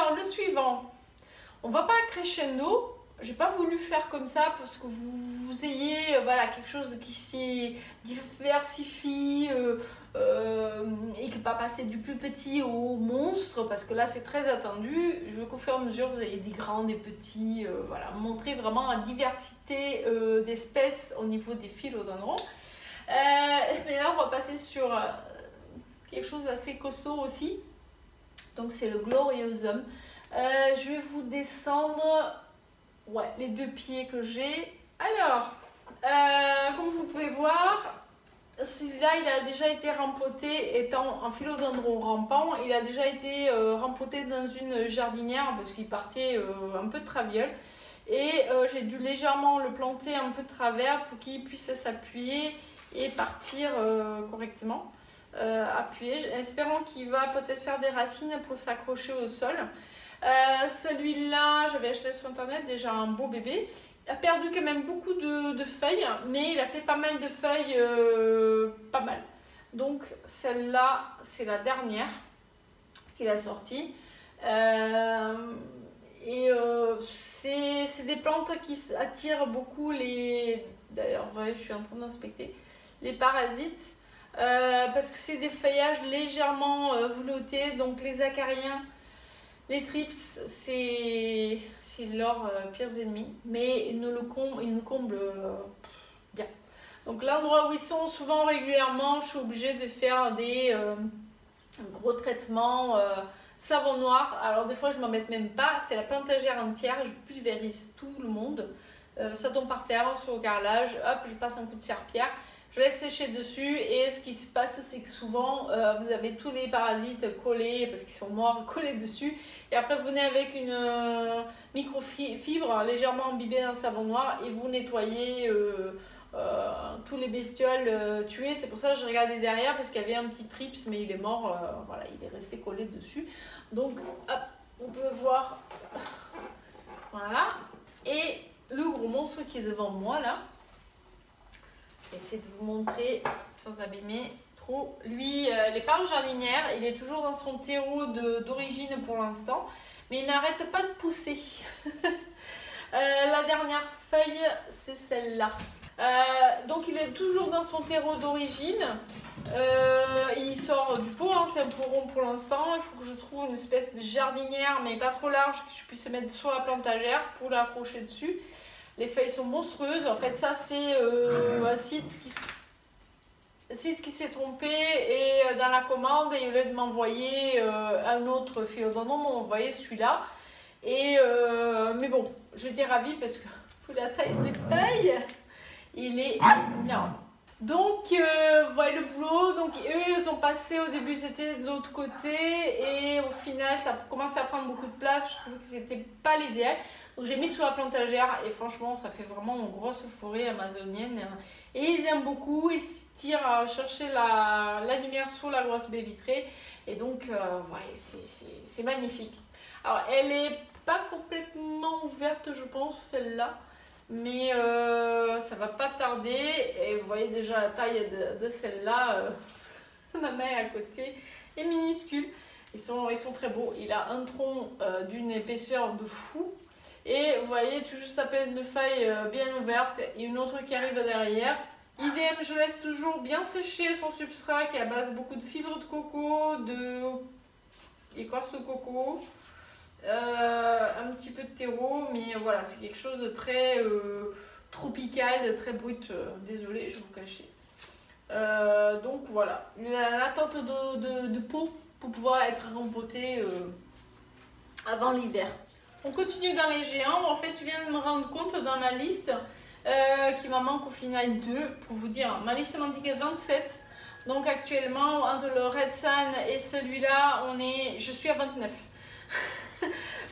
Alors, le suivant, on va pas crescendo. J'ai pas voulu faire comme ça parce que vous ayez voilà, quelque chose qui s'y diversifie et qui ne pas passer du plus petit au monstre parce que là c'est très attendu. Je veux qu'au fur et à mesure vous ayez des grands, des petits, voilà, montrer vraiment la diversité d'espèces au niveau des philodendrons. Mais là on va passer sur quelque chose d'assez costaud aussi. Donc c'est le Gloriosum. Je vais vous descendre. Ouais, les deux pieds que j'ai. Alors, comme vous pouvez voir, celui-là, il a déjà été rempoté, étant un philodendron rampant, il a déjà été rempoté dans une jardinière parce qu'il partait un peu de traviole. Et j'ai dû légèrement le planter un peu de travers pour qu'il puisse s'appuyer et partir correctement. Appuyer, espérant qu'il va peut-être faire des racines pour s'accrocher au sol. Celui-là, j'avais acheté sur internet, déjà un beau bébé. Il a perdu quand même beaucoup de feuilles, mais il a fait pas mal de feuilles, pas mal. Donc celle-là, c'est la dernière qu'il a sortie. C'est des plantes qui attirent beaucoup les... D'ailleurs, ouais, je suis en train d'inspecter les parasites. Parce que c'est des feuillages légèrement veloutés, donc les acariens. Les trips, c'est leurs pires ennemis, mais ils nous comblent bien. Donc l'endroit où ils sont, souvent régulièrement, je suis obligée de faire des gros traitements savon noir. Alors des fois je m'en m'embête même pas, c'est la plantagère entière, je pulvérise tout le monde. Ça tombe par terre sur le carrelage, hop, je passe un coup de serpillère. Je laisse sécher dessus et ce qui se passe c'est que souvent vous avez tous les parasites collés parce qu'ils sont morts collés dessus et après vous venez avec une microfibre légèrement imbibée dans le savon noir et vous nettoyez tous les bestioles tuées. C'est pour ça que je regardais derrière parce qu'il y avait un petit trips mais il est mort, voilà, il est resté collé dessus. Donc hop, on peut voir, voilà, et le gros monstre qui est devant moi là. J'essaie de vous montrer sans abîmer trop. Lui, il n'est pas en jardinière, il est toujours dans son terreau d'origine pour l'instant, mais il n'arrête pas de pousser. La dernière feuille, c'est celle-là. Donc il est toujours dans son terreau d'origine. Il sort du pot, hein, c'est un pot rond pour l'instant. Il faut que je trouve une espèce de jardinière, mais pas trop large, que je puisse mettre sur la plantagère pour l'accrocher dessus. Les feuilles sont monstrueuses. En fait, ça, c'est un site qui s'est trompé et dans la commande, et au lieu de m'envoyer un autre philodendron, m'ont envoyé celui-là. Mais bon, j'étais ravie parce que la taille des feuilles, il est énorme. Donc, voilà le boulot. Donc, eux, ils ont passé au début, c'était de l'autre côté. Et au final, ça a commencé à prendre beaucoup de place. Je trouvais que c'était pas l'idéal. Donc, j'ai mis sous la plantagère. Et franchement, ça fait vraiment une grosse forêt amazonienne. Et ils aiment beaucoup. Ils se tirent à chercher la lumière sur la grosse baie vitrée. Et donc, ouais, c'est magnifique. Alors, elle est pas complètement ouverte, je pense, celle-là. Mais ça va pas tarder et vous voyez déjà la taille de celle-là, ma main à côté est minuscule, ils sont très beaux. Il a un tronc d'une épaisseur de fou et vous voyez tout juste à peine une feuille bien ouverte et une autre qui arrive derrière. Idem, je laisse toujours bien sécher son substrat qui est à base beaucoup de fibres de coco, d'écorce de coco. Un petit peu de terreau, mais voilà, c'est quelque chose de très tropical, de très brut. Désolée, je vais vous cacher. Donc voilà, l'attente de peau pour pouvoir être rempoté avant l'hiver. On continue dans les géants. En fait, je viens de me rendre compte dans ma liste qu'il m'en manque au final 2. Pour vous dire, ma liste m'indique 27. Donc actuellement, entre le Red Sun et celui-là, je suis à 29.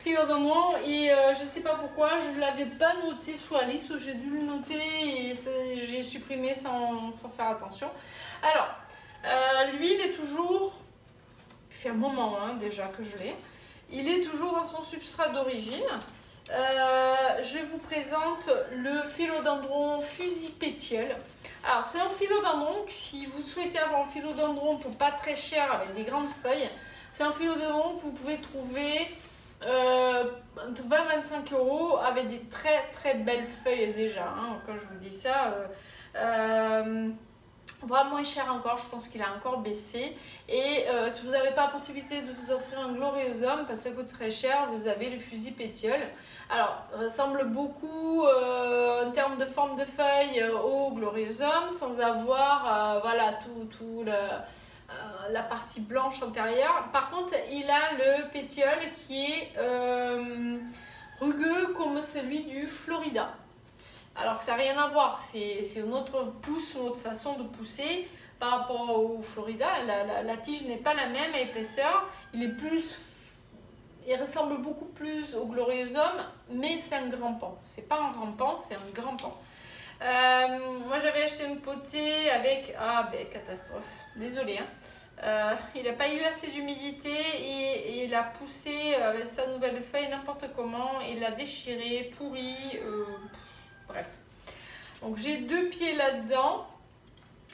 Philodendron et je sais pas pourquoi je ne l'avais pas noté sur la liste, j'ai dû le noter et j'ai supprimé sans faire attention. Alors lui il est toujours, il fait un moment hein, déjà que je l'ai, il est toujours dans son substrat d'origine. Je vous présente le philodendron fusil pétiole. Alors c'est un philodendron, si vous souhaitez avoir un philodendron pour pas très cher avec des grandes feuilles, c'est un philodendron que vous pouvez trouver entre 20 et 25 euros avec des très belles feuilles déjà, hein, quand je vous dis ça. Vraiment moins cher encore, je pense qu'il a encore baissé. Et si vous n'avez pas la possibilité de vous offrir un Gloriosum, parce que ça coûte très cher, vous avez le fusil pétiole. Alors, ça ressemble beaucoup en termes de forme de feuille au Gloriosum, sans avoir voilà, la partie blanche antérieure. Par contre, il a le pétiole qui est rugueux comme celui du Florida. Alors que ça n'a rien à voir, c'est une autre pousse, une autre façon de pousser par rapport au Florida. La tige n'est pas la même épaisseur, il ressemble beaucoup plus au Gloriosum, mais c'est un grand pan. C'est pas un rampant, c'est un grand pan. Moi j'avais acheté une potée avec... Ah ben catastrophe, désolée. Hein. Il n'a pas eu assez d'humidité et il a poussé avec sa nouvelle feuille n'importe comment. Il l'a déchiré, pourri... Bref, donc j'ai 2 pieds là-dedans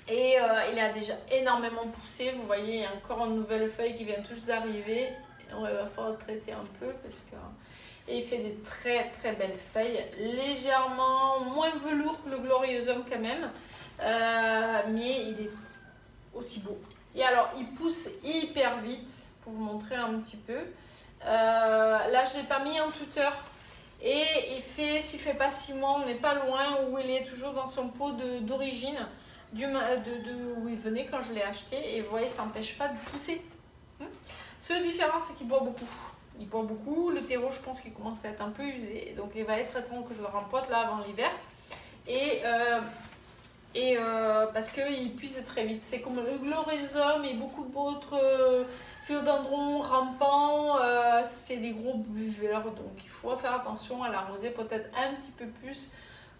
et il a déjà énormément poussé. Vous voyez, il y a encore une nouvelle feuille qui vient tout juste d'arriver. On va falloir le traiter un peu parce que et il fait des très belles feuilles, légèrement moins velours que le Gloriosum quand même, mais il est aussi beau. Et alors, il pousse hyper vite pour vous montrer un petit peu. Là, je l'ai pas mis en tuteur. Et il fait, s'il ne fait pas 6 mois, on n'est pas loin où il est toujours dans son pot d'origine, où il venait quand je l'ai acheté. Et vous voyez, ça n'empêche pas de pousser. Seule différence, c'est qu'il boit beaucoup. Il boit beaucoup. Le terreau, je pense qu'il commence à être un peu usé. Donc il va être temps que je le rempote là avant l'hiver. Parce qu'il puise très vite. C'est comme le Gloriosum et beaucoup d'autres philodendrons rampants, c'est des gros buveurs, donc il faut faire attention à l'arroser peut-être un petit peu plus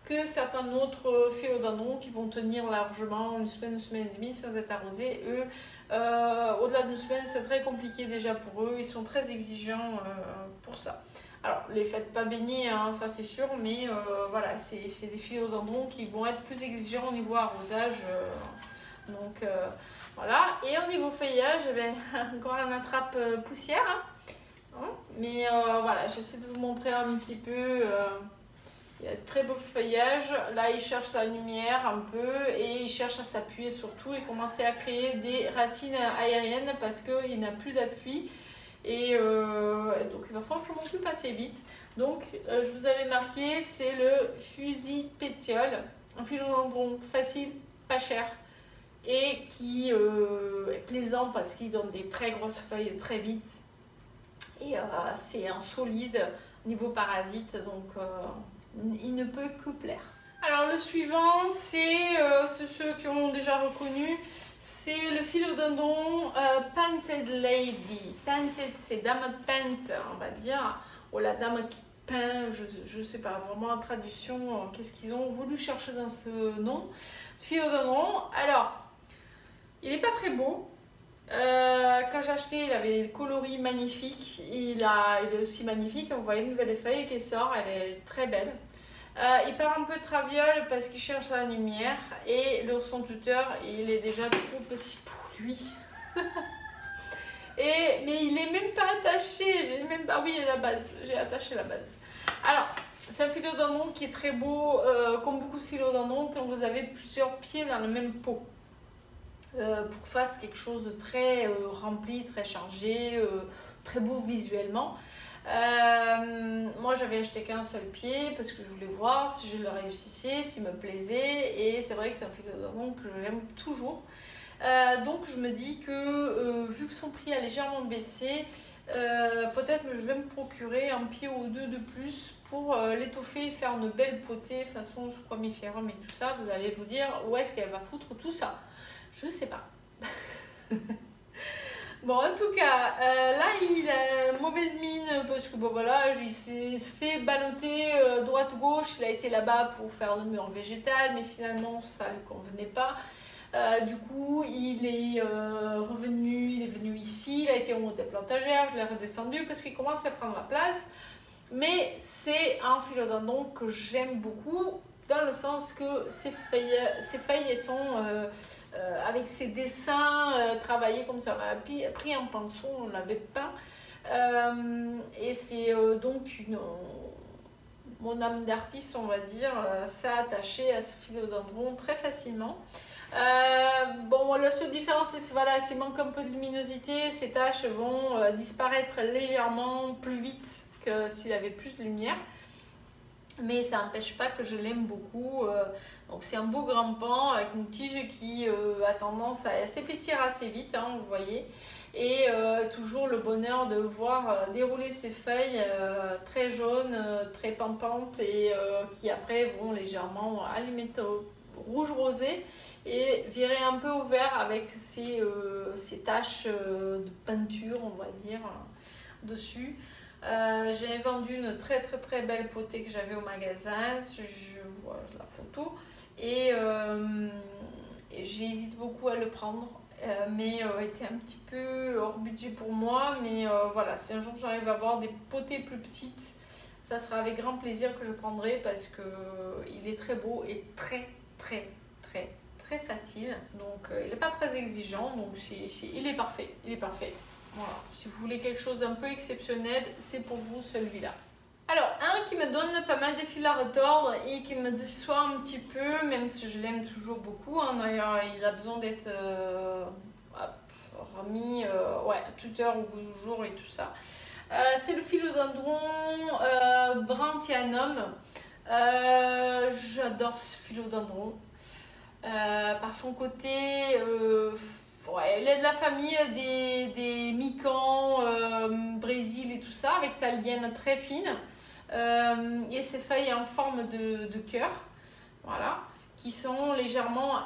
que certains autres philodendrons qui vont tenir largement une semaine et demie sans être arrosés. Eux, au-delà d'une semaine, c'est très compliqué déjà pour eux, ils sont très exigeants pour ça. Alors, les faites pas baigner, hein, ça c'est sûr, mais voilà, c'est des philodendrons qui vont être plus exigeants au niveau arrosage. Donc voilà, et au niveau feuillage, eh bien, encore un attrape poussière. Hein. Mais voilà, j'essaie de vous montrer un petit peu. Il y a de très beau feuillage. Là, il cherche la lumière un peu et il cherche à s'appuyer surtout et commencer à créer des racines aériennes parce qu'il n'a plus d'appui. Et donc il va falloir que je m'occupe assez vite. Donc je vous avais marqué, c'est le fusil pétiole, un philodendron facile, pas cher et qui est plaisant parce qu'il donne des très grosses feuilles très vite. Et c'est un solide niveau parasite, donc il ne peut que plaire. Alors le suivant, c'est ceux qui ont déjà reconnu. C'est le philodendron Painted Lady. Painted, c'est dame peinte, on va dire. Ou la dame qui peint, je ne sais pas vraiment la traduction, qu'est-ce qu'ils ont voulu chercher dans ce nom. Philodendron. Alors, il n'est pas très beau. Quand j'ai acheté, il avait des coloris magnifiques. Il est aussi magnifique. Vous voyez une nouvelle feuille qui sort, elle est très belle. Il part un peu de traviole parce qu'il cherche la lumière et son tuteur il est déjà trop petit pour lui. Mais il est même pas attaché, j'ai même pas, oui la base, j'ai attaché la base. Alors c'est un philodendron qui est très beau, comme beaucoup de philodendrons quand vous avez plusieurs pieds dans le même pot. Pour que fasse quelque chose de très rempli, très chargé, très beau visuellement. Moi j'avais acheté qu'un seul pied parce que je voulais voir si je le réussissais, s'il me plaisait, et c'est vrai que c'est un philodendron que j'aime toujours. Donc je me dis que vu que son prix a légèrement baissé, peut-être que je vais me procurer un pied ou deux de plus pour l'étoffer et faire une belle potée façon squamiférum et tout ça. Vous allez vous dire où est-ce qu'elle va foutre tout ça, je sais pas. Bon, en tout cas, là, il a mauvaise mine parce que bon, voilà, il s'est fait balloter droite-gauche. Il a été là-bas pour faire le mur végétal, mais finalement, ça ne lui convenait pas. Du coup, il est venu ici, il a été au mode des plantagères, je l'ai redescendu parce qu'il commence à prendre la place. Mais c'est un philodendron que j'aime beaucoup, dans le sens que ses feuilles sont avec ses dessins travaillés comme ça. On a pris un pinceau, on l'avait peint. Et c'est donc mon âme d'artiste, on va dire, s'est attachée à ce philodendron très facilement. Bon, la seule différence, c'est voilà, s'il manque un peu de luminosité, ces taches vont disparaître légèrement plus vite que s'il avait plus de lumière. Mais ça n'empêche pas que je l'aime beaucoup. Donc c'est un beau grand pan avec une tige qui a tendance à s'épaissir assez vite, hein, vous voyez. Et toujours le bonheur de voir dérouler ces feuilles très jaunes, très pampantes et qui après vont légèrement alimenter au rouge rosé et virer un peu au vert avec ces taches de peinture, on va dire, dessus. J'ai vendu une très belle potée que j'avais au magasin, je vois la photo, et j'hésite beaucoup à le prendre, mais était un petit peu hors budget pour moi, mais voilà, si un jour j'arrive à avoir des potées plus petites, ça sera avec grand plaisir que je prendrai parce que il est très beau et très facile, donc il n'est pas très exigeant, donc il est parfait, Voilà, si vous voulez quelque chose d'un peu exceptionnel, c'est pour vous celui-là. Alors, un qui me donne pas mal de fil à retordre et qui me déçoit un petit peu, même si je l'aime toujours beaucoup, hein, d'ailleurs il a besoin d'être remis tuteur au bout du jour et tout ça. C'est le philodendron Brandthianum. J'adore ce philodendron. Par son côté, il est de la famille des micans, Brésil et tout ça, avec sa liane très fine et ses feuilles en forme de cœur, voilà, qui sont légèrement...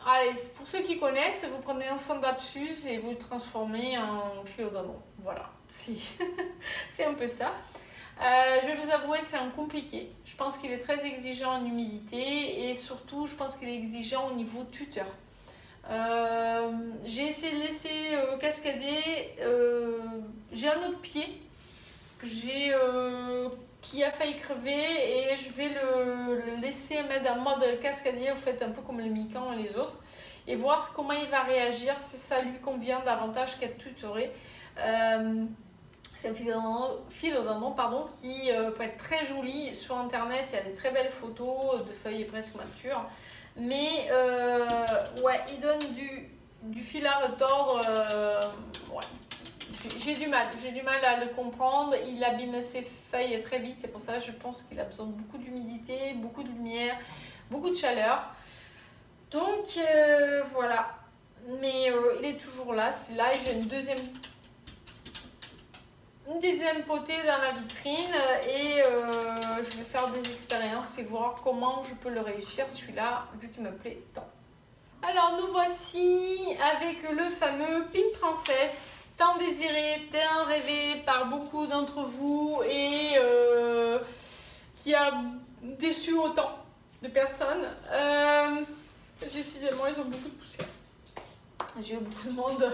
Allez, pour ceux qui connaissent, vous prenez un Scindapsus et vous le transformez en philodendron, voilà, c'est un peu ça. Je vais vous avouer, c'est un compliqué. Je pense qu'il est très exigeant en humidité et surtout, je pense qu'il est exigeant au niveau tuteur. J'ai essayé de laisser cascader. J'ai un autre pied que qui a failli crever et je vais le laisser mettre en mode cascadier, en fait, un peu comme le mican et les autres, et voir comment il va réagir, si ça lui convient davantage qu'à tutorer. C'est un philodendron qui peut être très joli. Sur internet, il y a des très belles photos de feuilles presque matures. Mais ouais, il donne du fil à retordre. Ouais. J'ai du mal à le comprendre. Il abîme ses feuilles très vite. C'est pour ça que je pense qu'il a besoin de beaucoup d'humidité, beaucoup de lumière, beaucoup de chaleur. Donc voilà. Mais il est toujours là. C'est là et j'ai une deuxième potée dans la vitrine et je vais faire des expériences et voir comment je peux le réussir celui-là vu qu'il me plaît tant. Alors nous voici avec le fameux Pink Princess, tant désiré, tant rêvé par beaucoup d'entre vous et qui a déçu autant de personnes. Décidément ils ont beaucoup de poussière. J'ai eu beaucoup de monde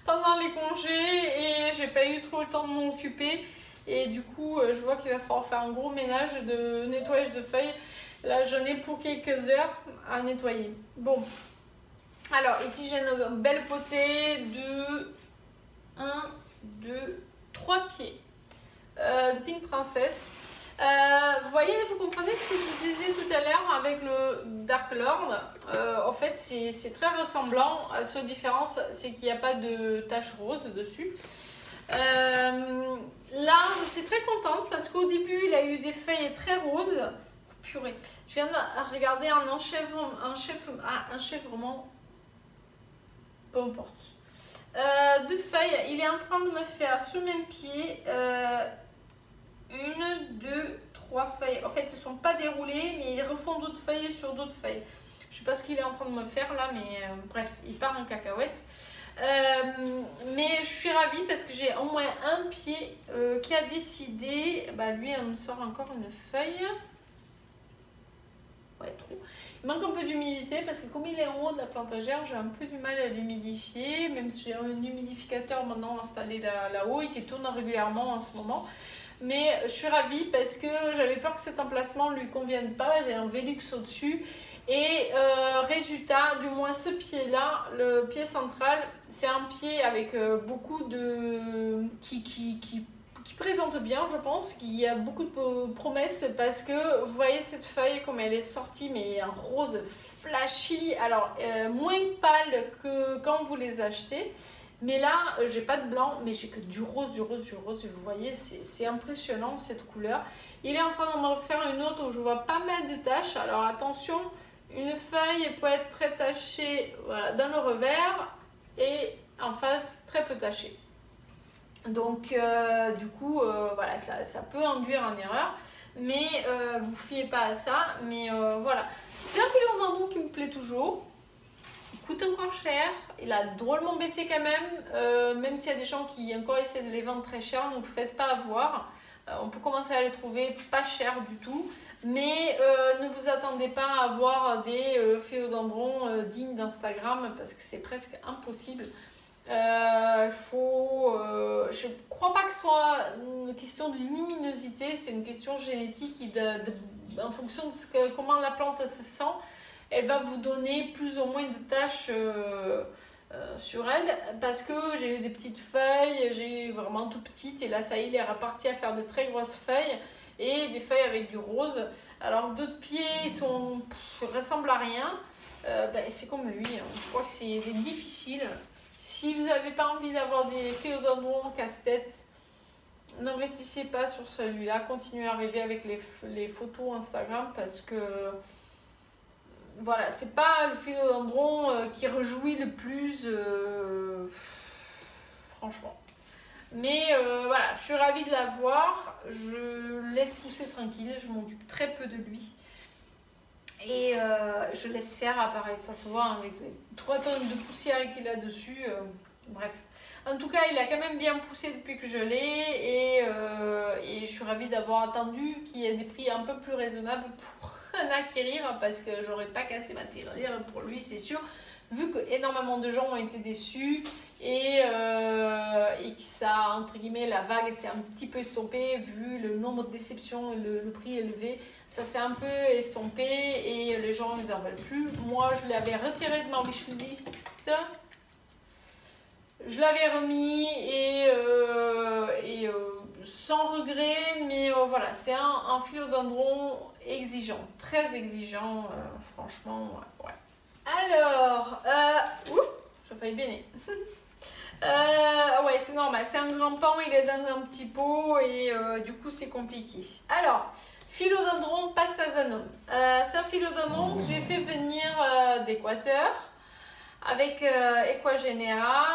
pendant les congés et j'ai pas eu trop le temps de m'en occuper et du coup je vois qu'il va falloir faire un gros ménage de nettoyage de feuilles. Là j'en ai pour quelques heures à nettoyer. Bon, alors ici j'ai une belle potée de 1, 2, 3 pieds de Pink Princess. Vous voyez, vous comprenez ce que je vous disais tout à l'heure avec le Dark Lord. En fait, c'est très ressemblant. La seule différence, c'est qu'il n'y a pas de tache rose dessus. Là, je suis très contente parce qu'au début, il a eu des feuilles très roses. Purée, je viens de regarder un enchèvrement. Peu importe. De feuilles, il est en train de me faire sur le même pied. 1, 2, 3 feuilles. En fait, ce ne sont pas déroulés, mais ils refont d'autres feuilles sur d'autres feuilles. Je ne sais pas ce qu'il est en train de me faire là, mais bref, il part en cacahuète. Mais je suis ravie parce que j'ai au moins un pied qui a décidé. Bah, lui, on me sort encore une feuille. Ouais, trop. Il manque un peu d'humidité parce que comme il est en haut de la plantagère, j'ai un peu du mal à l'humidifier. Même si j'ai un humidificateur maintenant installé là-haut et qui tourne régulièrement en ce moment. Mais je suis ravie parce que j'avais peur que cet emplacement ne lui convienne pas. J'ai un Velux au-dessus. Et résultat, du moins ce pied-là, le pied central, c'est un pied avec beaucoup de... qui présente bien, je pense, qui a beaucoup de promesses parce que vous voyez cette feuille comme elle est sortie, mais un rose flashy, alors moins pâle que quand vous les achetez. Mais là, j'ai pas de blanc, mais j'ai que du rose, du rose, du rose. Et vous voyez, c'est impressionnant cette couleur. Il est en train de me refaire une autre où je vois pas mal de taches. Alors attention, une feuille peut être très tachée, voilà, dans le revers et en face très peu tachée. Donc du coup, voilà, ça peut induire en erreur. Mais vous fiez pas à ça. Mais voilà, c'est un philodendron qui me plaît toujours. Il coûte encore cher, il a drôlement baissé quand même s'il y a des gens qui encore essaient de les vendre très cher, ne vous faites pas avoir. On peut commencer à les trouver pas cher du tout, mais ne vous attendez pas à avoir des philodendrons dignes d'Instagram parce que c'est presque impossible. Je ne crois pas que ce soit une question de luminosité, c'est une question génétique en fonction de comment la plante se sent. Elle va vous donner plus ou moins de taches sur elle parce que j'ai des petites feuilles, j'ai vraiment tout petites et là ça y est, il est reparti à faire de très grosses feuilles et des feuilles avec du rose. Alors d'autres pieds ressemblent à rien, c'est comme lui, hein. Je crois que c'est difficile. Si vous n'avez pas envie d'avoir des philodendrons casse-tête, n'investissez pas sur celui-là, continuez à rêver avec les photos Instagram parce que voilà, c'est pas le philodendron qui réjouit le plus, franchement. Mais voilà, je suis ravie de l'avoir. Je le laisse pousser tranquille, je m'occupe très peu de lui. Et je laisse faire, apparaître ça se voit avec les 3 tonnes de poussière qu'il a dessus. Bref. En tout cas, il a quand même bien poussé depuis que je l'ai. Et je suis ravie d'avoir attendu qu'il y ait des prix un peu plus raisonnables pour acquérir parce que j'aurais pas cassé ma tirelire pour lui, c'est sûr, vu que énormément de gens ont été déçus et que ça, entre guillemets, la vague s'est un petit peu estompée vu le nombre de déceptions et le prix élevé. Ça s'est un peu estompé et les gens ne les en veulent plus. Moi, je l'avais retiré de ma wishlist. Je l'avais remis et sans regret, mais voilà, c'est un philodendron exigeant, très exigeant, franchement, ouais. Alors, j'ai failli béner. Ouais, c'est normal, c'est un grand pan, il est dans un petit pot et du coup c'est compliqué. Alors, philodendron pastasanum. C'est un philodendron que j'ai fait venir d'Équateur avec Equagenera,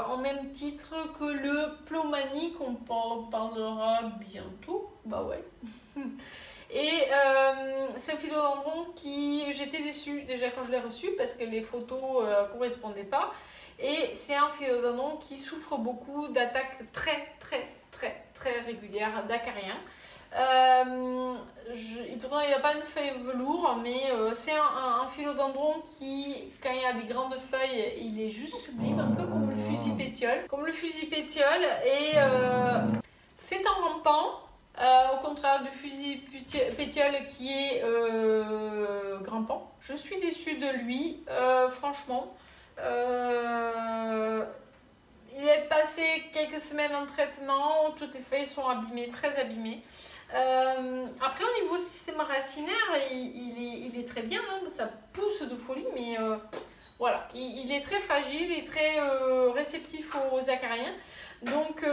en même titre que le Plomanie qu'on parlera bientôt. Bah ouais. Et c'est un philodendron qui j'étais déçue déjà quand je l'ai reçu parce que les photos correspondaient pas. Et c'est un philodendron qui souffre beaucoup d'attaques très régulières d'acariens. Pourtant il n'y a pas une feuille velours, mais c'est un philodendron qui, quand il y a des grandes feuilles, il est juste sublime, un peu comme le fusil pétiole. Et c'est un rampant, au contraire du fusil pétiole qui est grimpant. Je suis déçue de lui, franchement. Il est passé quelques semaines en traitement, toutes les feuilles sont abîmées, très abîmées. Après au niveau système racinaire, il est très bien, hein, ça pousse de folie, mais voilà, il est très fragile et très réceptif aux acariens. Donc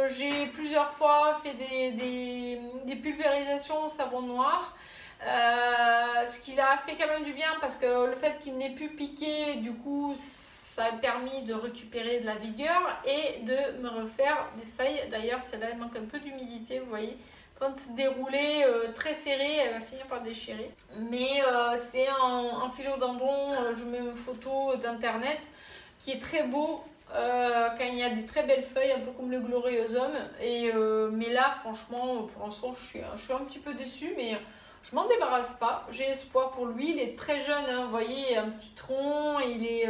j'ai plusieurs fois fait des pulvérisations au savon noir. Ce qui a fait quand même du bien parce que le fait qu'il n'ait plus piqué, du coup ça a permis de récupérer de la vigueur et de me refaire des feuilles. D'ailleurs celle-là elle manque un peu d'humidité, vous voyez, en train de se dérouler, très serrée, elle va finir par déchirer. Mais c'est un philodendron, je mets une photo d'internet qui est très beau. Quand il y a des très belles feuilles, un peu comme le gloriosum. Mais là franchement pour l'instant je suis un petit peu déçue, mais je m'en débarrasse pas, j'ai espoir pour lui, il est très jeune, hein, vous voyez, un petit tronc, il est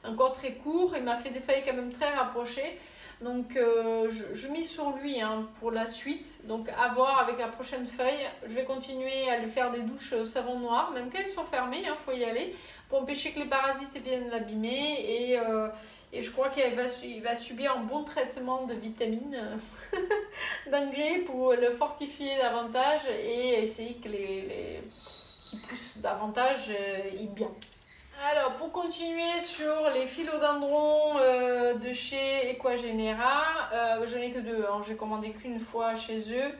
encore très court, il m'a fait des feuilles quand même très rapprochées. Donc je mise sur lui hein, pour la suite, donc à voir avec la prochaine feuille. Je vais continuer à lui faire des douches savon noir, même quand elles sont fermées, il faut y aller, pour empêcher que les parasites viennent l'abîmer. Et je crois qu'il va subir un bon traitement de vitamines, d'engrais pour le fortifier davantage et essayer que qu'il pousse davantage bien. Alors, pour continuer sur les philodendrons de chez Equagenera, je n'ai que deux, hein, j'ai commandé qu'une fois chez eux.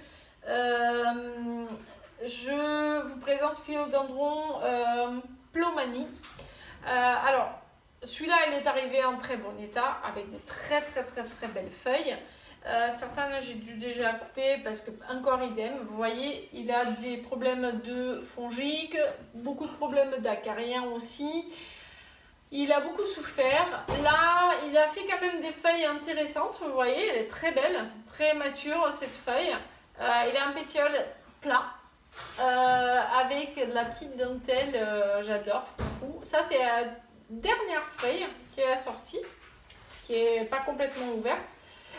Je vous présente philodendron Plomanie. Alors, celui-là, il est arrivé en très bon état, avec des très belles feuilles. Certains, j'ai dû déjà couper parce que, encore idem, vous voyez, il a des problèmes de fongiques, beaucoup de problèmes d'acariens aussi. Il a beaucoup souffert. Là, il a fait quand même des feuilles intéressantes, vous voyez, elle est très belle, très mature cette feuille. Il a un pétiole plat, avec de la petite dentelle, j'adore, foufou. Ça, c'est la dernière feuille qui est assortie, qui n'est pas complètement ouverte.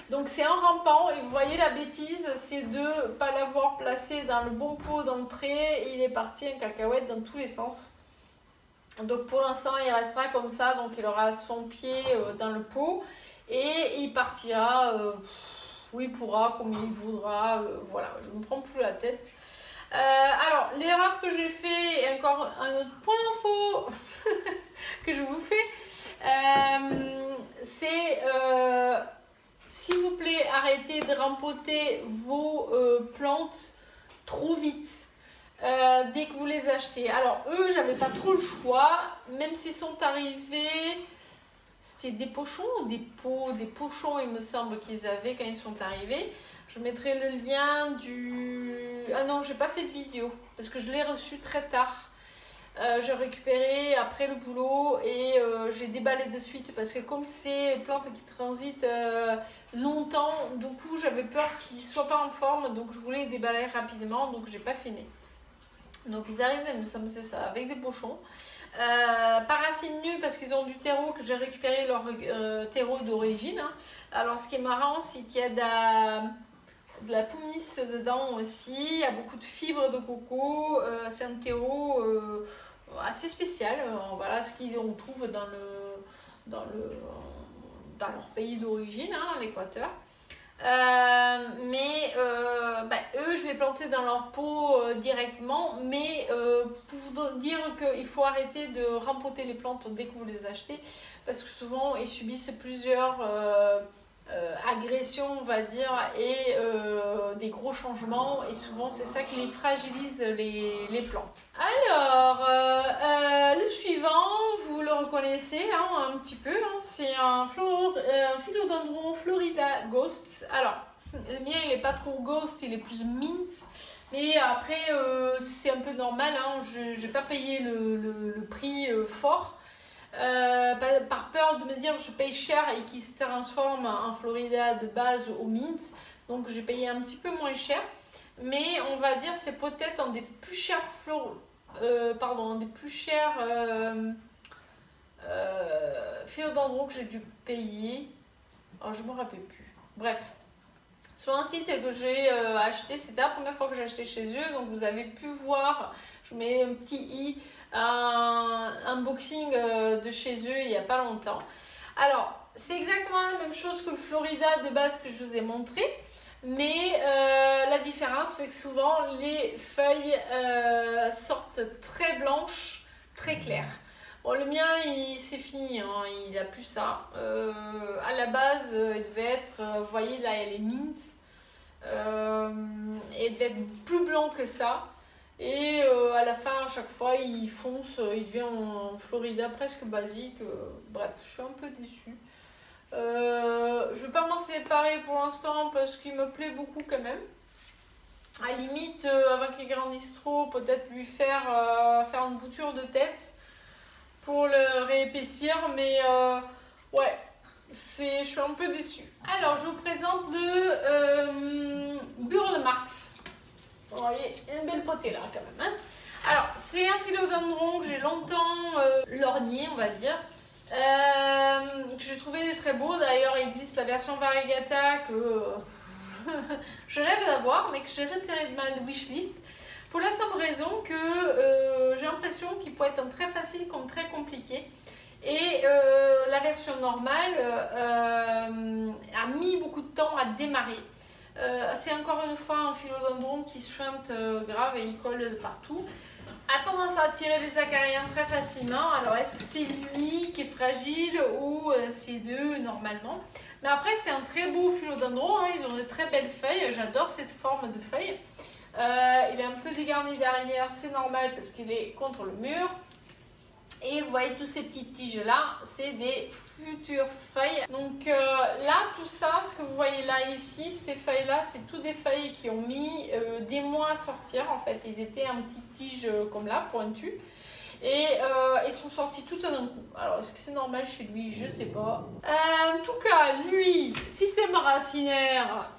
Donc c'est en rampant et vous voyez la bêtise, c'est de ne pas l'avoir placé dans le bon pot d'entrée. Il est parti en cacahuète dans tous les sens. Donc pour l'instant il restera comme ça, donc il aura son pied dans le pot et il partira où il pourra, comme il voudra. Voilà, je ne me prends plus la tête. Alors l'erreur que j'ai fait, et encore un autre point info que je vous fais, c'est... s'il vous plaît, arrêtez de rempoter vos plantes trop vite dès que vous les achetez. Alors eux, j'avais pas trop le choix, même s'ils sont arrivés, c'était des pochons ou des pots, des pochons il me semble qu'ils avaient quand ils sont arrivés. Je mettrai le lien du... Ah non, j'ai pas fait de vidéo parce que je l'ai reçu très tard. J'ai récupéré après le boulot et j'ai déballé de suite parce que comme c'est plantes qui transitent longtemps, du coup j'avais peur qu'ils ne soient pas en forme, donc je voulais les déballer rapidement, donc j'ai pas fini. Donc ils arrivent même, ça me c'est ça, avec des pochons. Pas racines nues parce qu'ils ont du terreau, que j'ai récupéré leur terreau d'origine. Hein. Alors ce qui est marrant, c'est qu'il y a de la poumisse dedans aussi, il y a beaucoup de fibres de coco, c'est un terreau assez spécial, voilà ce qu'on trouve dans leur pays d'origine, hein, l'Équateur. Eux, je les plantais dans leur pot directement, mais pour vous dire qu'il faut arrêter de rempoter les plantes dès que vous les achetez, parce que souvent ils subissent plusieurs agressions, on va dire, et des gros changements, et souvent c'est ça qui les fragilise les plantes. Alors, le suivant, vous le reconnaissez hein, un petit peu, hein, c'est un philodendron Florida Ghost. Alors, le mien il n'est pas trop ghost, il est plus mint, mais après c'est un peu normal, hein, je n'ai pas payé le prix fort. Par peur de me dire je paye cher et qu'il se transforme en Florida de base au mint, donc j'ai payé un petit peu moins cher, mais on va dire c'est peut-être un des plus chers philodendrons que j'ai dû payer. Oh, je me rappelle plus, bref, sur un site que j'ai acheté, c'était la première fois que j'ai acheté chez eux, donc vous avez pu voir, je mets un petit i, un unboxing de chez eux il n'y a pas longtemps. Alors c'est exactement la même chose que le Florida de base que je vous ai montré, mais la différence c'est que souvent les feuilles sortent très blanches, très claires. Bon, le mien c'est fini, hein, il n'a plus ça. À la base il devait être, vous voyez là il y a les mint, et il devait être plus blanc que ça. Et à la fin, à chaque fois, il fonce, il devient en Florida presque basique. Bref, je suis un peu déçue. Je ne vais pas m'en séparer pour l'instant parce qu'il me plaît beaucoup quand même. À la limite, avec les grandisses trop, peut-être lui faire une bouture de tête pour le réépaissir. Mais ouais, je suis un peu déçue. Alors, je vous présente le Burle Marx. Vous voyez, une belle potée là quand même. Hein. Alors, c'est un philodendron que j'ai longtemps lorgné, on va dire. Que j'ai trouvé très beau. D'ailleurs, il existe la version variegata que je rêve d'avoir, mais que j'ai retiré de ma wishlist. Pour la simple raison que j'ai l'impression qu'il peut être très facile comme très compliqué. Et la version normale a mis beaucoup de temps à démarrer. C'est encore une fois un philodendron qui suinte grave et il colle partout. A tendance à attirer les acariens très facilement. Alors est-ce que c'est lui qui est fragile ou c'est deux normalement? Mais après c'est un très beau philodendron, hein. Ils ont de très belles feuilles, j'adore cette forme de feuille. Il est un peu dégarni derrière, c'est normal parce qu'il est contre le mur. Et vous voyez tous ces petites tiges là, c'est des futures feuilles. Donc là, tout ça, ce que vous voyez là ici, ces feuilles là, c'est toutes des feuilles qui ont mis des mois à sortir en fait. Ils étaient en petites tiges comme là, pointues. Et ils sont sortis tout d'un coup. Alors est-ce que c'est normal chez lui? Je sais pas. En tout cas, lui, système racinaire,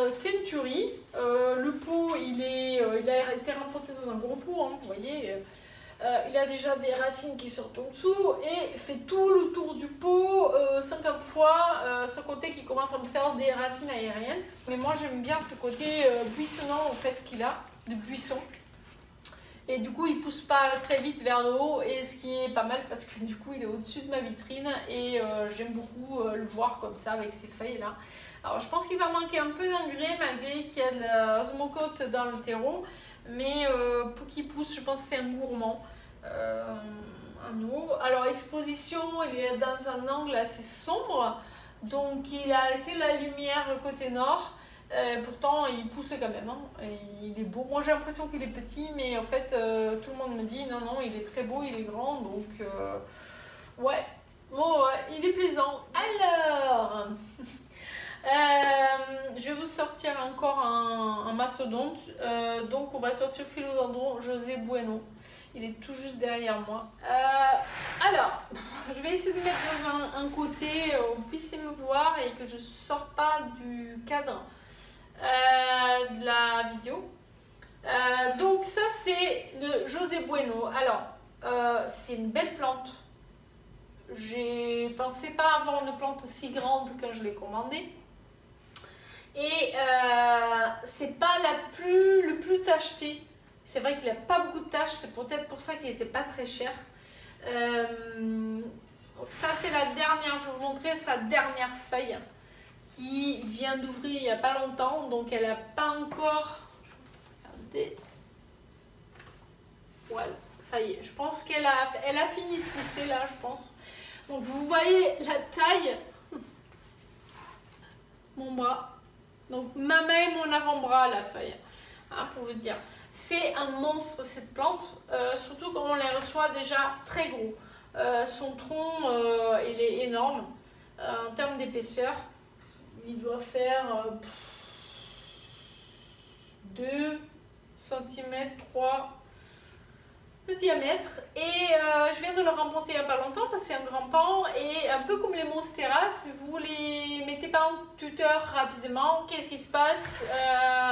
c'est une tuerie. Le pot, il a été remporté dans un gros pot, hein, vous voyez. Il a déjà des racines qui sortent en dessous et fait tout le tour du pot 50 fois, sans compter qu'il commence à me faire des racines aériennes. Mais moi j'aime bien ce côté buissonnant en fait qu'il a, de buisson. Et du coup il pousse pas très vite vers le haut, et ce qui est pas mal parce que du coup il est au-dessus de ma vitrine et j'aime beaucoup le voir comme ça avec ses feuilles là. Alors je pense qu'il va manquer un peu d'engrais malgré qu'il y a de l'osmocote dans le terreau. Mais pour qu'il pousse, je pense que c'est un gourmand. Alors, exposition, il est dans un angle assez sombre. Donc, il a fait la lumière côté nord. Pourtant, il pousse quand même. Hein. Il est beau. Moi, j'ai l'impression qu'il est petit. Mais en fait, tout le monde me dit non, non, il est très beau, il est grand. Donc, ouais. Bon, ouais, il est plaisant. Alors... je vais vous sortir encore un mastodonte. Donc on va sortir philodendron José Bueno. Il est tout juste derrière moi. Alors, je vais essayer de mettre dans un côté où vous puissiez me voir et que je ne sors pas du cadre de la vidéo. Donc ça c'est le José Bueno. Alors, c'est une belle plante. Je pensais pas avoir une plante si grande quand je l'ai commandée. Et c'est pas le plus tacheté. C'est vrai qu'il n'a pas beaucoup de taches, c'est peut-être pour ça qu'il n'était pas très cher. Ça c'est la dernière, je vais vous montrer sa dernière feuille qui vient d'ouvrir il n'y a pas longtemps. Donc elle n'a pas encore... Regardez. Voilà, ça y est, je pense qu'elle a fini de pousser là, je pense. Donc vous voyez la taille, mon bras. Donc ma main et mon avant-bras la feuille, hein, pour vous dire. C'est un monstre cette plante, surtout quand on les reçoit déjà très gros. Son tronc, il est énorme en termes d'épaisseur. Il doit faire 2 cm, 3 de diamètre. Et je viens de le remporter il n'y a pas longtemps parce que c'est un grand pan. Et un peu comme les monsteras, si vous les mettez pas en tuteur rapidement, qu'est-ce qui se passe?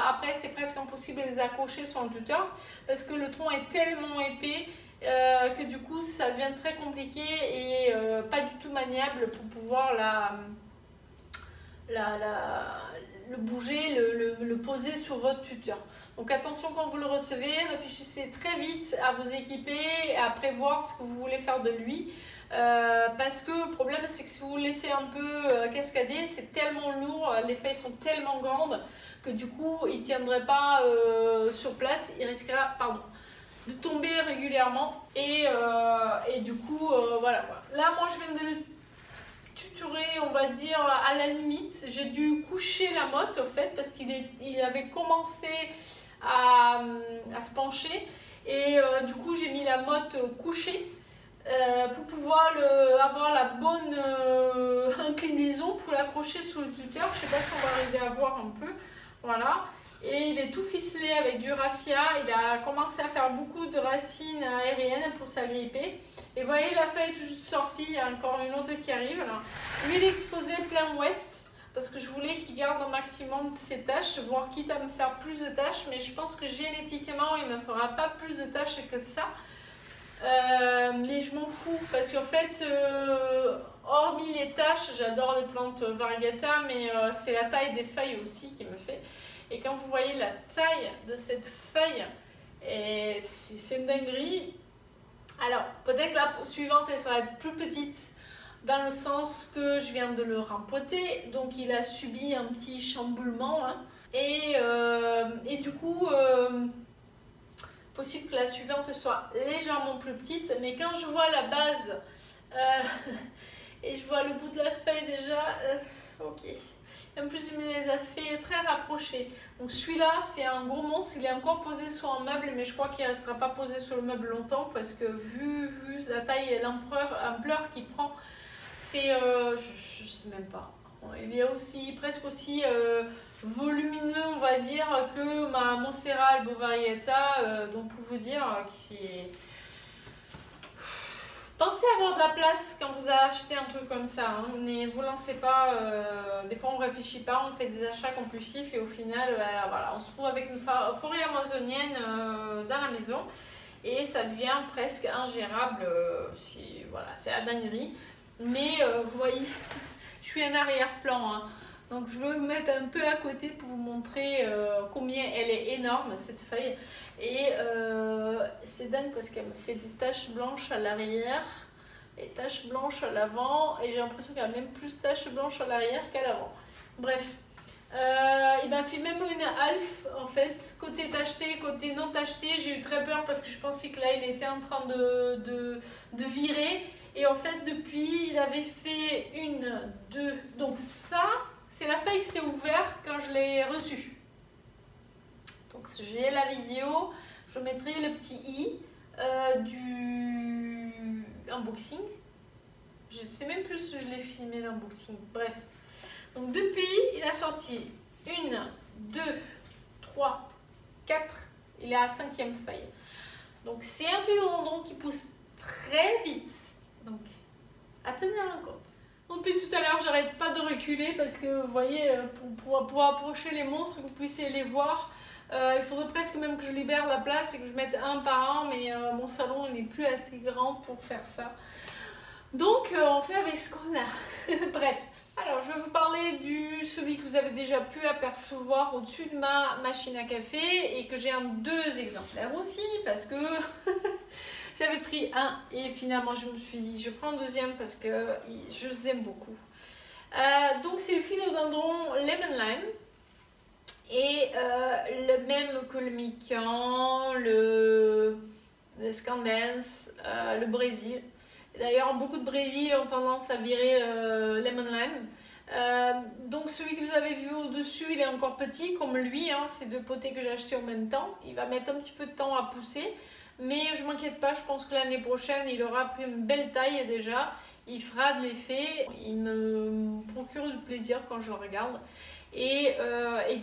Après, c'est presque impossible de les accrocher sur un tuteur parce que le tronc est tellement épais que du coup ça devient très compliqué et pas du tout maniable pour pouvoir le bouger, le poser sur votre tuteur. Donc attention quand vous le recevez, réfléchissez très vite à vous équiper et à prévoir ce que vous voulez faire de lui. Parce que le problème c'est que si vous le laissez un peu cascader, c'est tellement lourd, les feuilles sont tellement grandes que du coup il ne tiendrait pas sur place, il risquera de tomber régulièrement et du coup voilà. Là moi je viens de le tutorer, on va dire à la limite. J'ai dû coucher la motte au fait parce qu'il avait commencé à se pencher et du coup j'ai mis la motte couchée pour pouvoir avoir la bonne inclinaison pour l'accrocher sous le tuteur. Je sais pas si on va arriver à voir un peu, voilà. Et il est tout ficelé avec du raffia. Il a commencé à faire beaucoup de racines aériennes pour s'agripper. Et vous voyez, la feuille est tout juste sortie. Il y a encore une autre qui arrive là. Lui, il est exposé plein ouest parce que je voulais qu'il garde un maximum de ses taches, voire quitte à me faire plus de taches, mais je pense que génétiquement il ne me fera pas plus de taches que ça. Mais je m'en fous parce qu'en fait, hormis les taches, j'adore les plantes variegata, mais c'est la taille des feuilles aussi qui me fait. Et quand vous voyez la taille de cette feuille, c'est une dinguerie. Alors, peut-être la suivante, elle sera plus petite, dans le sens que je viens de le rempoter, donc il a subi un petit chamboulement. Hein. Et du coup, possible que la suivante soit légèrement plus petite, mais quand je vois la base et je vois le bout de la feuille déjà, ok. En plus, il me les a fait très rapprochés. Donc celui-là, c'est un gros monstre. Il est encore posé sur un meuble, mais je crois qu'il ne restera pas posé sur le meuble longtemps parce que vu la taille et l'ampleur qu'il prend, c'est... je ne sais même pas. Il est aussi, presque aussi volumineux, on va dire, que ma Montserrat Albovarietta. Donc pour vous dire qu'il est... Pensez à avoir de la place quand vous achetez un truc comme ça, hein. Ne vous lancez pas, des fois on ne réfléchit pas, on fait des achats compulsifs et au final voilà, on se trouve avec une forêt amazonienne dans la maison et ça devient presque ingérable, voilà, c'est la dinguerie. Mais vous voyez, je suis en arrière-plan, hein. Donc je vais vous mettre un peu à côté pour vous montrer combien elle est énorme cette feuille. Et c'est dingue parce qu'elle me fait des taches blanches à l'arrière et taches blanches à l'avant. Et j'ai l'impression qu'elle a même plus de taches blanches à l'arrière qu'à l'avant. Bref, il m'a fait même une half en fait. Côté tacheté, côté non tacheté. J'ai eu très peur parce que je pensais que là il était en train de virer. Et en fait depuis il avait fait une, deux. Donc ça, c'est la feuille qui s'est ouverte quand je l'ai reçue. Donc j'ai la vidéo, je mettrai le petit i du unboxing. Je sais même plus si je l'ai filmé l'unboxing. Bref. Donc depuis, il a sorti 1, 2, 3, 4. Il est à la 5e feuille. Donc c'est un philodendron qui pousse très vite. Donc à tenir en compte. Donc, depuis tout à l'heure, j'arrête pas de reculer parce que vous voyez, pour pouvoir approcher les monstres, que vous puissiez les voir. Il faudrait presque même que je libère la place et que je mette un par un, mais mon salon n'est plus assez grand pour faire ça. Donc on fait avec ce qu'on a. Bref, alors je vais vous parler du celui que vous avez déjà pu apercevoir au-dessus de ma machine à café et que j'ai en 2 exemplaires aussi parce que j'avais pris un et finalement je me suis dit je prends un deuxième parce que je les aime beaucoup. Donc c'est le philodendron Lemon Lime. Et le même que le mikan, le scandens, le Brésil. D'ailleurs, beaucoup de Brésil ont tendance à virer lemon lime. Donc celui que vous avez vu au-dessus, il est encore petit comme lui. Hein, c'est 2 potées que j'ai acheté en même temps. Il va mettre un petit peu de temps à pousser. Mais je ne m'inquiète pas, je pense que l'année prochaine, il aura pris une belle taille déjà. Il fera de l'effet. Il me procure du plaisir quand je le regarde. Et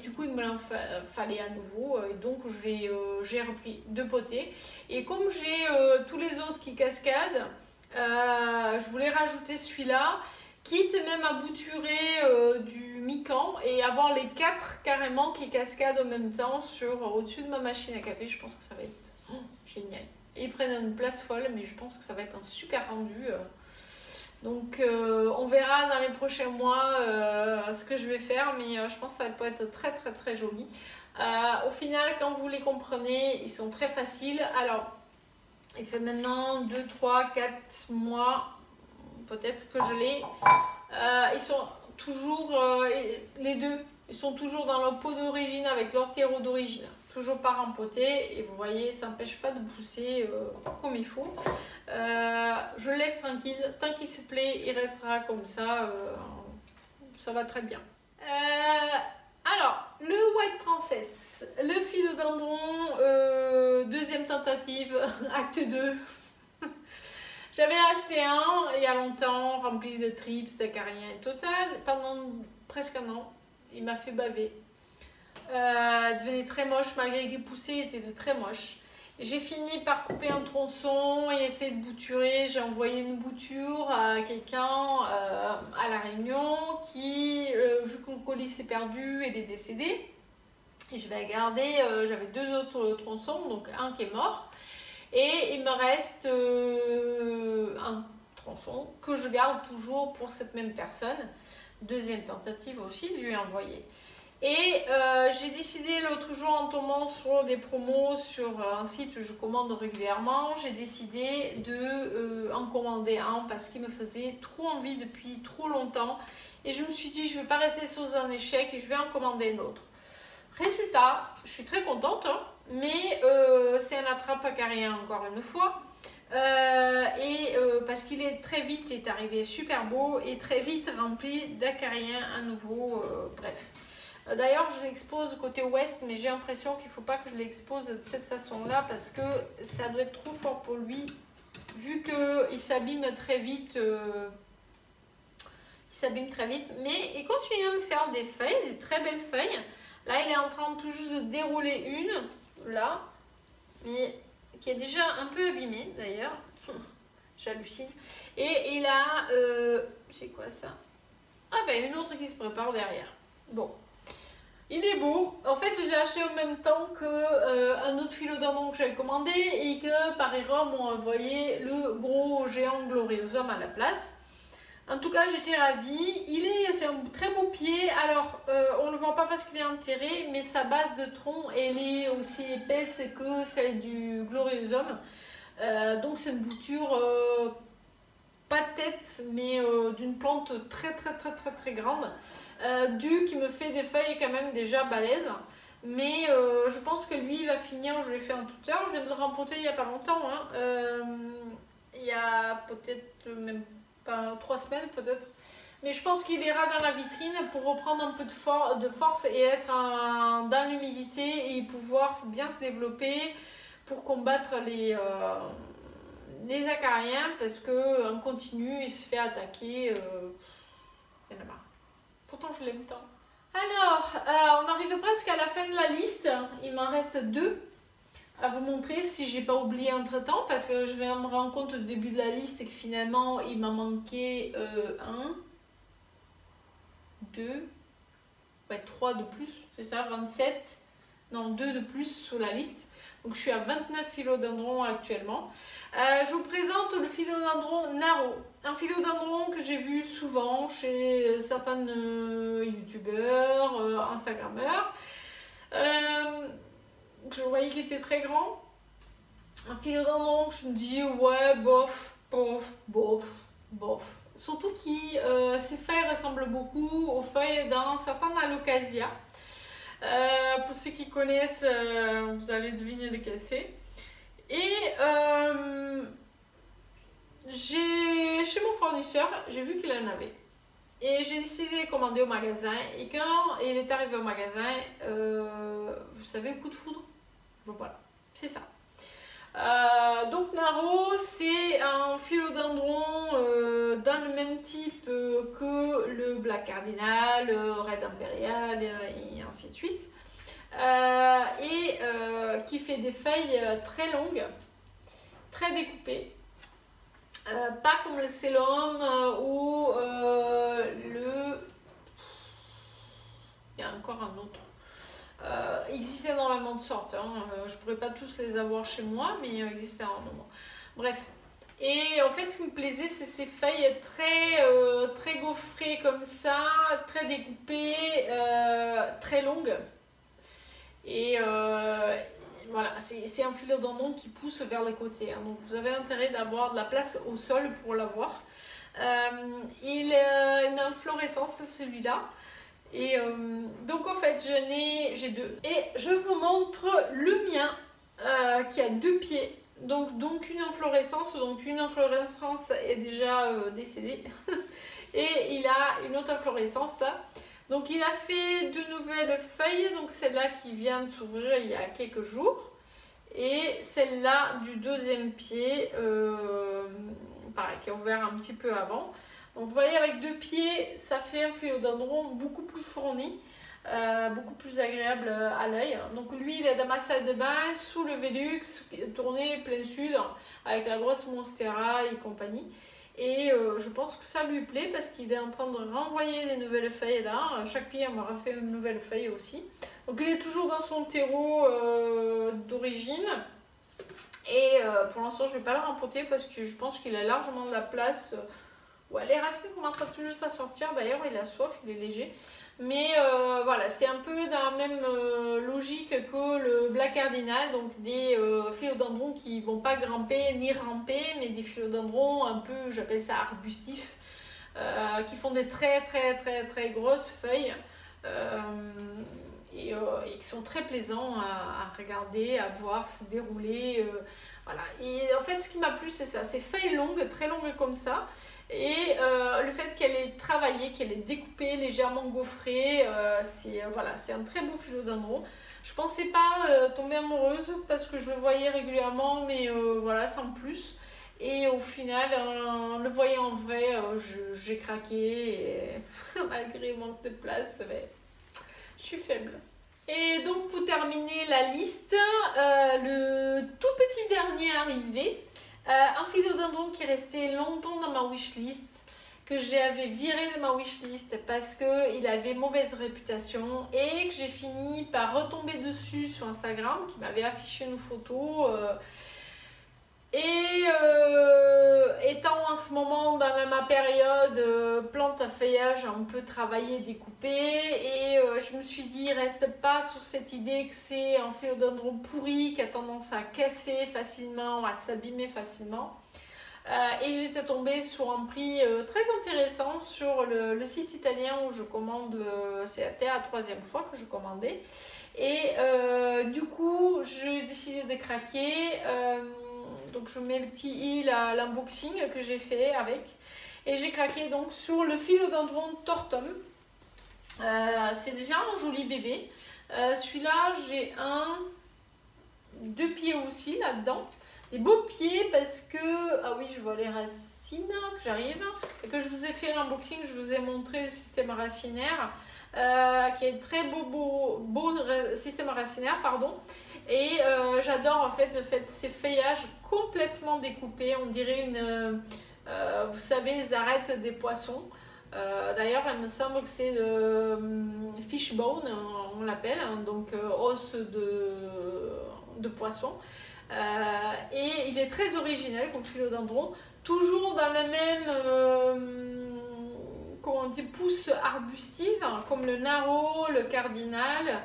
du coup il me l'en fallait à nouveau et donc j'ai repris 2 potées et comme j'ai tous les autres qui cascadent, je voulais rajouter celui-là, quitte même à bouturer du mikan et avoir les 4 carrément qui cascadent en même temps au-dessus de ma machine à café. Je pense que ça va être génial. Et ils prennent une place folle, mais je pense que ça va être un super rendu. Donc on verra dans les prochains mois ce que je vais faire, mais je pense que ça peut être très très très joli. Au final, quand vous les comprenez, ils sont très faciles. Alors, il fait maintenant 2, 3, 4 mois, peut-être que je l'ai. Ils sont toujours, les 2, ils sont toujours dans leur pot d'origine avec leur terreau d'origine. Toujours pas rempoté et vous voyez ça n'empêche pas de pousser comme il faut. Je le laisse tranquille, tant qu'il se plaît il restera comme ça, ça va très bien. Alors le White Princess, le philodendron, 2e tentative, acte 2. J'avais acheté un il y a longtemps, rempli de trips, d'acariens et total, pendant presque un an, il m'a fait baver. Devenait très moche malgré qu'il poussait, il était de très moche. J'ai fini par couper un tronçon et essayer de bouturer. J'ai envoyé une bouture à quelqu'un à La Réunion qui, vu que le colis s'est perdu, elle est décédée. Et je vais garder, j'avais 2 autres tronçons, donc un qui est mort. Et il me reste un tronçon que je garde toujours pour cette même personne. Deuxième tentative aussi de lui envoyer. Et j'ai décidé l'autre jour en tombant sur des promos sur un site où je commande régulièrement, j'ai décidé de en commander un parce qu'il me faisait trop envie depuis trop longtemps. Et je me suis dit, je ne vais pas rester sur un échec et je vais en commander un autre. Résultat, je suis très contente, hein, mais c'est un attrape-acarien encore une fois. Parce qu'il est très vite est arrivé super beau et très vite rempli d'acariens à nouveau, bref. D'ailleurs, je l'expose côté ouest, mais j'ai l'impression qu'il ne faut pas que je l'expose de cette façon-là parce que ça doit être trop fort pour lui, vu qu'il s'abîme très vite. Il s'abîme très vite, mais il continue à me faire des feuilles, des très belles feuilles. Là, il est en train tout juste de dérouler une, là, mais qui est déjà un peu abîmée d'ailleurs. J'hallucine. Et il a, c'est quoi ça? Ah ben, une autre qui se prépare derrière. Bon. Il est beau. En fait, je l'ai acheté en même temps qu'un autre philodendron que j'avais commandé et que par erreur m'ont envoyé le gros géant gloriosum à la place. En tout cas, j'étais ravie. C'est un très beau pied. Alors, on ne le voit pas parce qu'il est enterré, mais sa base de tronc, elle est aussi épaisse que celle du gloriosum. Donc, c'est une bouture pas de tête, mais d'une plante très grande. Qui me fait des feuilles quand même déjà balèzes. Mais je pense que lui, il va finir. Je l'ai fait en toute heure. Je viens de le rempoter il n'y a pas longtemps. Hein. Il y a peut-être même pas 3 semaines peut-être. Mais je pense qu'il ira dans la vitrine pour reprendre un peu de force et être dans l'humidité et pouvoir bien se développer pour combattre les acariens parce qu'en continu, il se fait attaquer. Il y en a marre. Pourtant, je l'aime tant. Alors, on arrive presque à la fin de la liste. Il m'en reste 2 à vous montrer si j'ai pas oublié entre temps parce que je vais me rendre compte au début de la liste que finalement il m'a manqué 1, 2, 3 de plus, c'est ça, 27, non 2 de plus sur la liste. Donc je suis à 29 philodendrons actuellement. Je vous présente le philodendron Naro, un philodendron que j'ai vu souvent chez certains youtubeurs, instagrammeurs. Je voyais qu'il était très grand. Un philodendron que je me dis ouais bof. Surtout que ses feuilles ressemblent beaucoup aux feuilles d'un certain Alocasia. Pour ceux qui connaissent, vous allez deviner lequel c'est. Et chez mon fournisseur, j'ai vu qu'il en avait. Et j'ai décidé de commander au magasin. Et quand il est arrivé au magasin, vous savez, coup de foudre. Bon voilà, c'est ça. Donc Naro, c'est un philodendron dans le même type que le Black Cardinal, le Red Imperial et ainsi de suite. Qui fait des feuilles très longues, très découpées. Pas comme le Cellum ou il y a encore un autre. Il existe énormément de sortes. Hein. Je ne pourrais pas tous les avoir chez moi, mais il existe énormément. Bref. Et en fait, ce qui me plaisait, c'est ces feuilles très gaufrées comme ça, très découpées, très longues. Et voilà, c'est un philodendron qui pousse vers les côtés. Hein. Donc vous avez intérêt d'avoir de la place au sol pour l'avoir. Il a une inflorescence, celui-là. Et donc en fait j'ai 2 et je vous montre le mien qui a 2 pieds donc une inflorescence est déjà décédée et il a une autre inflorescence là. Donc il a fait 2 nouvelles feuilles, donc celle-là qui vient de s'ouvrir il y a quelques jours et celle-là du 2e pied pareil qui a ouvert un petit peu avant. Donc vous voyez avec 2 pieds, ça fait un philodendron beaucoup plus fourni. beaucoup plus agréable à l'œil. Donc lui il est dans ma salle de bain sous le Velux, tourné plein sud avec la grosse Monstera et compagnie. Et je pense que ça lui plaît parce qu'il est en train de renvoyer des nouvelles feuilles là. Chaque pied on m'aura fait une nouvelle feuille aussi. Donc il est toujours dans son terreau d'origine. Et pour l'instant je ne vais pas le rempoter parce que je pense qu'il a largement de la place. Ouais, les racines commencent tout juste à sortir. D'ailleurs il a soif, il est léger. Mais voilà, c'est un peu dans la même logique que le Black Cardinal, donc des philodendrons qui ne vont pas grimper ni ramper, mais des philodendrons un peu, j'appelle ça arbustifs, qui font des très grosses feuilles et qui sont très plaisants à regarder, à voir se dérouler. Voilà. Et en fait, ce qui m'a plu, c'est ça, ces feuilles longues, très longues comme ça. Et le fait qu'elle est travaillée, qu'elle est découpée, légèrement gaufrée, voilà, c'est un très beau philodendron. Je ne pensais pas tomber amoureuse parce que je le voyais régulièrement, mais voilà, sans plus. Et au final, en le voyant en vrai, j'ai craqué. Et malgré le manque de place, mais je suis faible. Et donc pour terminer la liste, le tout petit dernier arrivé. Un philodendron qui est resté longtemps dans ma wishlist, que j'avais viré de ma wishlist parce qu'il avait mauvaise réputation et que j'ai fini par retomber dessus sur Instagram, qui m'avait affiché une photo. Étant en ce moment dans ma période plante à feuillage un peu travaillé, découpé, et je me suis dit reste pas sur cette idée que c'est un philodendron pourri qui a tendance à casser facilement, à s'abîmer facilement. Et j'étais tombée sur un prix très intéressant sur le site italien où je commande, c'était la troisième fois que je commandais. Et du coup j'ai décidé de craquer. Donc je mets le petit i, l'unboxing que j'ai fait avec. Et j'ai craqué donc sur le philodendron tortum. C'est déjà un joli bébé. Celui-là, j'ai deux pieds aussi là-dedans. Des beaux pieds parce que... Ah oui, je vois les racines que j'arrive. Et que je vous ai fait l'unboxing, je vous ai montré le système racinaire. Qui est un très beau système racinaire, pardon. Et j'adore en fait ces feuillages complètement découpés, on dirait vous savez, les arêtes des poissons. D'ailleurs, il me semble que c'est fishbone, on l'appelle, hein, donc os de poisson. Et il est très original comme philodendron, toujours dans le même comment on dit, pousse arbustive, hein, comme le narrow, le cardinal.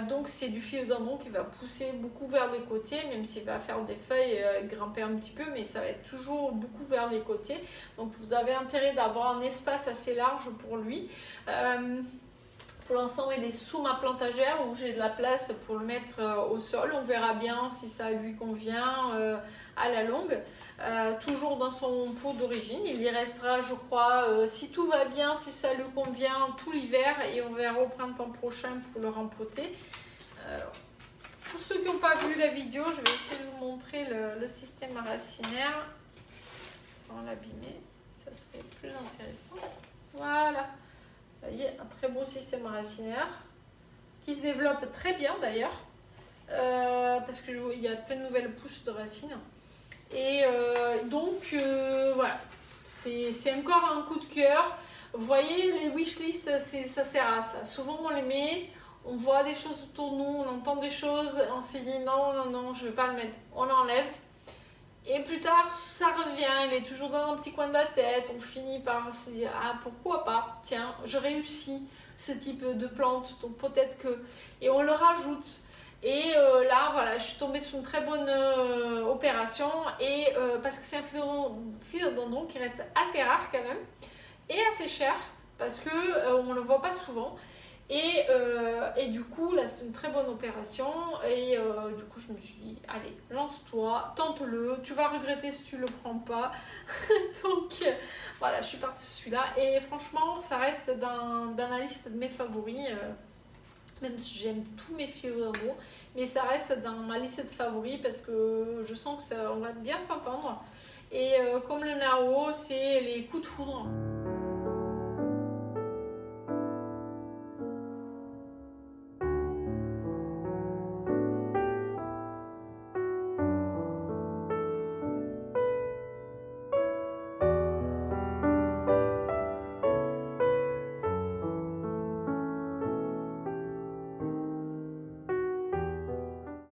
Donc c'est du philodendron qui va pousser beaucoup vers les côtés, même s'il va faire des feuilles grimper un petit peu, mais ça va être toujours beaucoup vers les côtés. Donc vous avez intérêt d'avoir un espace assez large pour lui. Pour l'instant il est sous ma plantagère où j'ai de la place pour le mettre au sol. On verra bien si ça lui convient à la longue. Toujours dans son pot d'origine, il y restera je crois, si tout va bien, si ça lui convient, tout l'hiver, et on verra au printemps prochain pour le rempoter. Pour ceux qui n'ont pas vu la vidéo, je vais essayer de vous montrer le système racinaire sans l'abîmer, ça serait plus intéressant. Voilà, vous voyez, un très beau système racinaire qui se développe très bien d'ailleurs, parce qu'il y a plein de nouvelles pousses de racines. Et donc voilà, c'est encore un coup de cœur. Vous voyez, les wishlists, ça sert à ça. Souvent on les met, on voit des choses autour de nous, on entend des choses, on se dit non, je ne vais pas le mettre, on l'enlève. Et plus tard, ça revient, il est toujours dans un petit coin de la tête, on finit par se dire ah pourquoi pas, tiens, je réussis ce type de plante, donc peut-être que... Et on le rajoute. Et là, voilà, je suis tombée sur une très bonne opération, et parce que c'est un philodendron qui reste assez rare quand même, et assez cher, parce qu'on ne le voit pas souvent. Et du coup, là, c'est une très bonne opération, et du coup, je me suis dit, allez, lance-toi, tente-le, tu vas regretter si tu ne le prends pas. Donc, voilà, je suis partie sur celui-là, et franchement, ça reste dans la liste de mes favoris. Même si j'aime tous mes philodendrons, mais ça reste dans ma liste de favoris parce que je sens que on va bien s'entendre. Et comme le narwhal, c'est les coups de foudre.